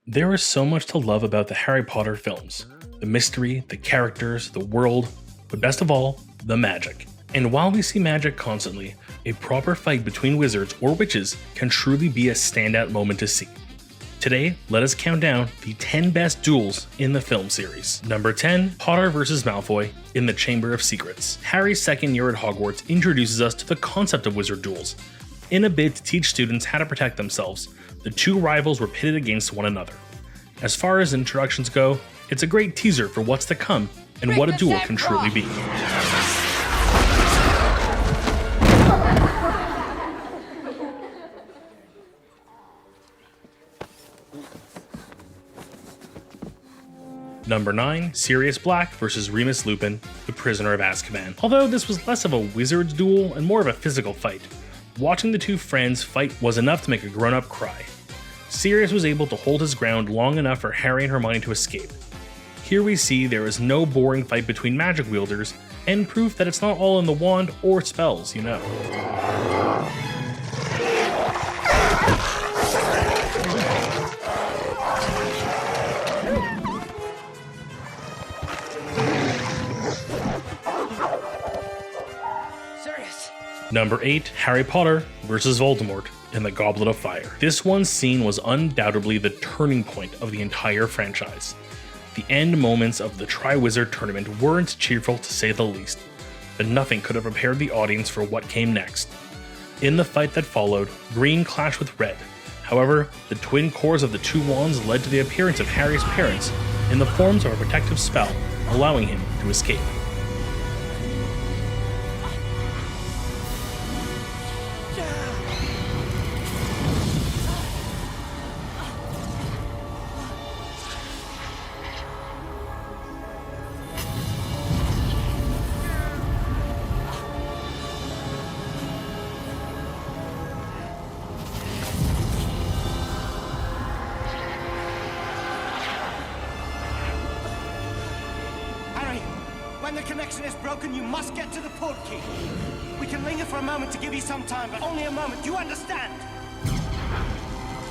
There is so much to love about the Harry Potter films. The mystery, the characters, the world, but best of all, the magic. And while we see magic constantly, a proper fight between wizards or witches can truly be a standout moment to see. Today, let us count down the 10 best duels in the film series. Number 10, Potter vs. Malfoy in the Chamber of Secrets. Harry's second year at Hogwarts introduces us to the concept of wizard duels. In a bid to teach students how to protect themselves, the two rivals were pitted against one another. As far as introductions go, it's a great teaser for what's to come and what a duel can truly be. Number 9, Sirius Black vs. Remus Lupin, the Prisoner of Azkaban. Although this was less of a wizard's duel and more of a physical fight, watching the two friends fight was enough to make a grown-up cry. Sirius was able to hold his ground long enough for Harry and Hermione to escape. Here we see there is no boring fight between magic wielders, and proof that it's not all in the wand or spells, you know. Number 8, Harry Potter vs. Voldemort in the Goblet of Fire. This one scene was undoubtedly the turning point of the entire franchise. The end moments of the Triwizard Tournament weren't cheerful to say the least, but nothing could have prepared the audience for what came next. In the fight that followed, green clashed with red. However, the twin cores of the two wands led to the appearance of Harry's parents in the forms of a protective spell, allowing him to escape. When the connection is broken, you must get to the portkey. We can linger for a moment to give you some time, but only a moment. You understand?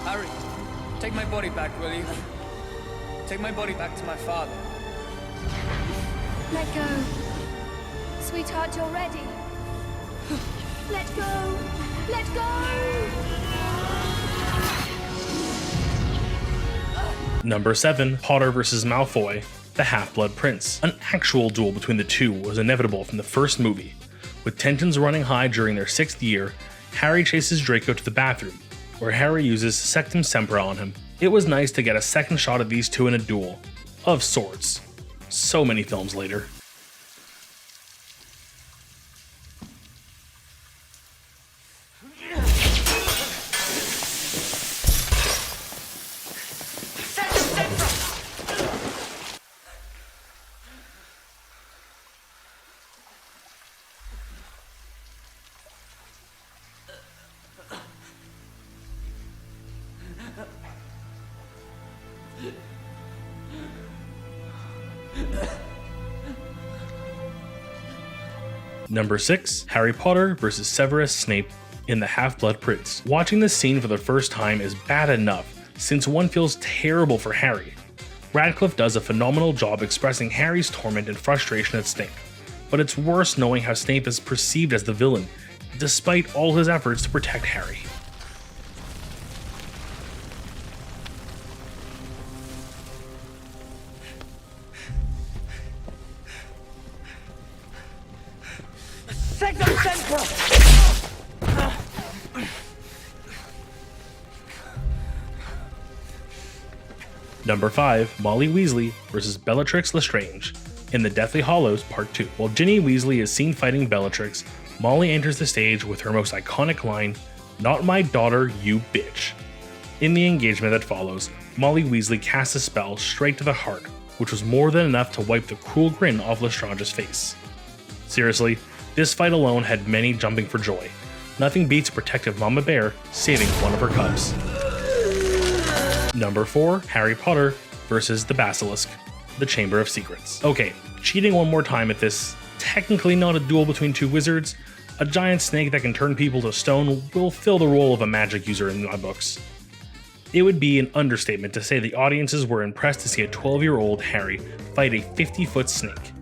Harry, take my body back, will you? Take my body back to my father. Let go. Sweetheart, you're ready. Let go. Let go. Number 7, Potter vs. Malfoy, the Half-Blood Prince. An actual duel between the two was inevitable from the first movie. With tensions running high during their 6th year, Harry chases Draco to the bathroom, where Harry uses Sectum Sempra on him. It was nice to get a second shot of these two in a duel, of sorts. So many films later. Number 6, Harry Potter vs. Severus Snape in The Half-Blood Prince. Watching this scene for the first time is bad enough, since one feels terrible for Harry. Radcliffe does a phenomenal job expressing Harry's torment and frustration at Snape, but it's worse knowing how Snape is perceived as the villain, despite all his efforts to protect Harry. Number 5, Molly Weasley vs. Bellatrix Lestrange in The Deathly Hallows Part 2. While Ginny Weasley is seen fighting Bellatrix, Molly enters the stage with her most iconic line, "Not my daughter, you bitch." In the engagement that follows, Molly Weasley casts a spell straight to the heart, which was more than enough to wipe the cruel grin off Lestrange's face. Seriously, this fight alone had many jumping for joy. Nothing beats a protective Mama Bear saving one of her cubs. Number 4, Harry Potter vs. the Basilisk, the Chamber of Secrets. Okay, cheating one more time at this, technically not a duel between two wizards, a giant snake that can turn people to stone will fill the role of a magic user in my books. It would be an understatement to say the audiences were impressed to see a 12-year-old Harry fight a 50-foot snake.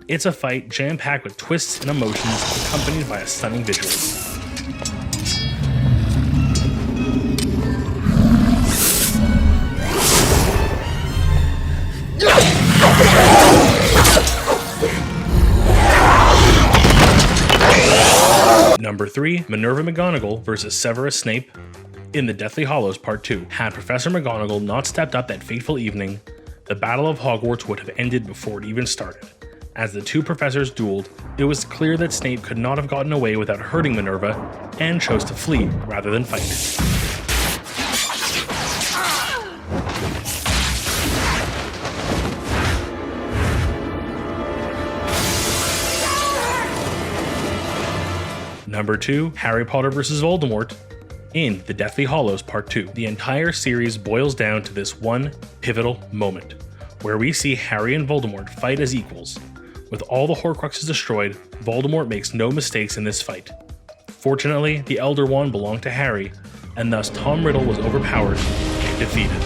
It's a fight jam-packed with twists and emotions accompanied by a stunning visuals. Number 3, Minerva McGonagall vs. Severus Snape in The Deathly Hallows Part 2. Had Professor McGonagall not stepped up that fateful evening, the Battle of Hogwarts would have ended before it even started. As the two professors dueled, it was clear that Snape could not have gotten away without hurting Minerva and chose to flee rather than fight. Number 2, Harry Potter vs. Voldemort in The Deathly Hallows Part 2. The entire series boils down to this one pivotal moment, where we see Harry and Voldemort fight as equals. With all the Horcruxes destroyed, Voldemort makes no mistakes in this fight. Fortunately, the Elder Wand belonged to Harry, and thus Tom Riddle was overpowered and defeated.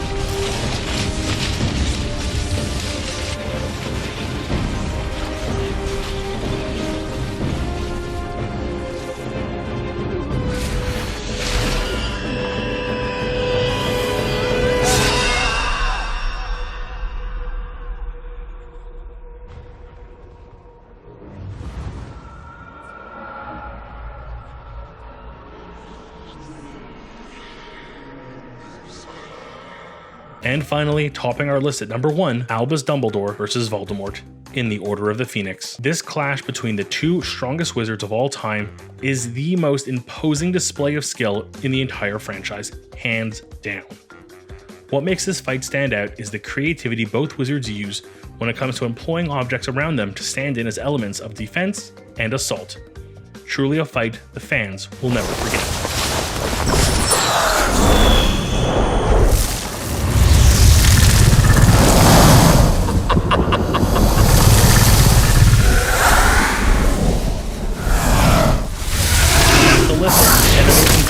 And finally, topping our list at number 1, Albus Dumbledore vs. Voldemort in the Order of the Phoenix. This clash between the two strongest wizards of all time is the most imposing display of skill in the entire franchise, hands down. What makes this fight stand out is the creativity both wizards use when it comes to employing objects around them to stand in as elements of defense and assault. Truly a fight the fans will never forget.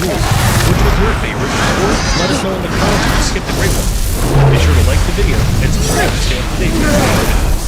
Which was your favorite, or let us know in the comments if you skipped a great one. Be sure to like the video and subscribe to stay up to date with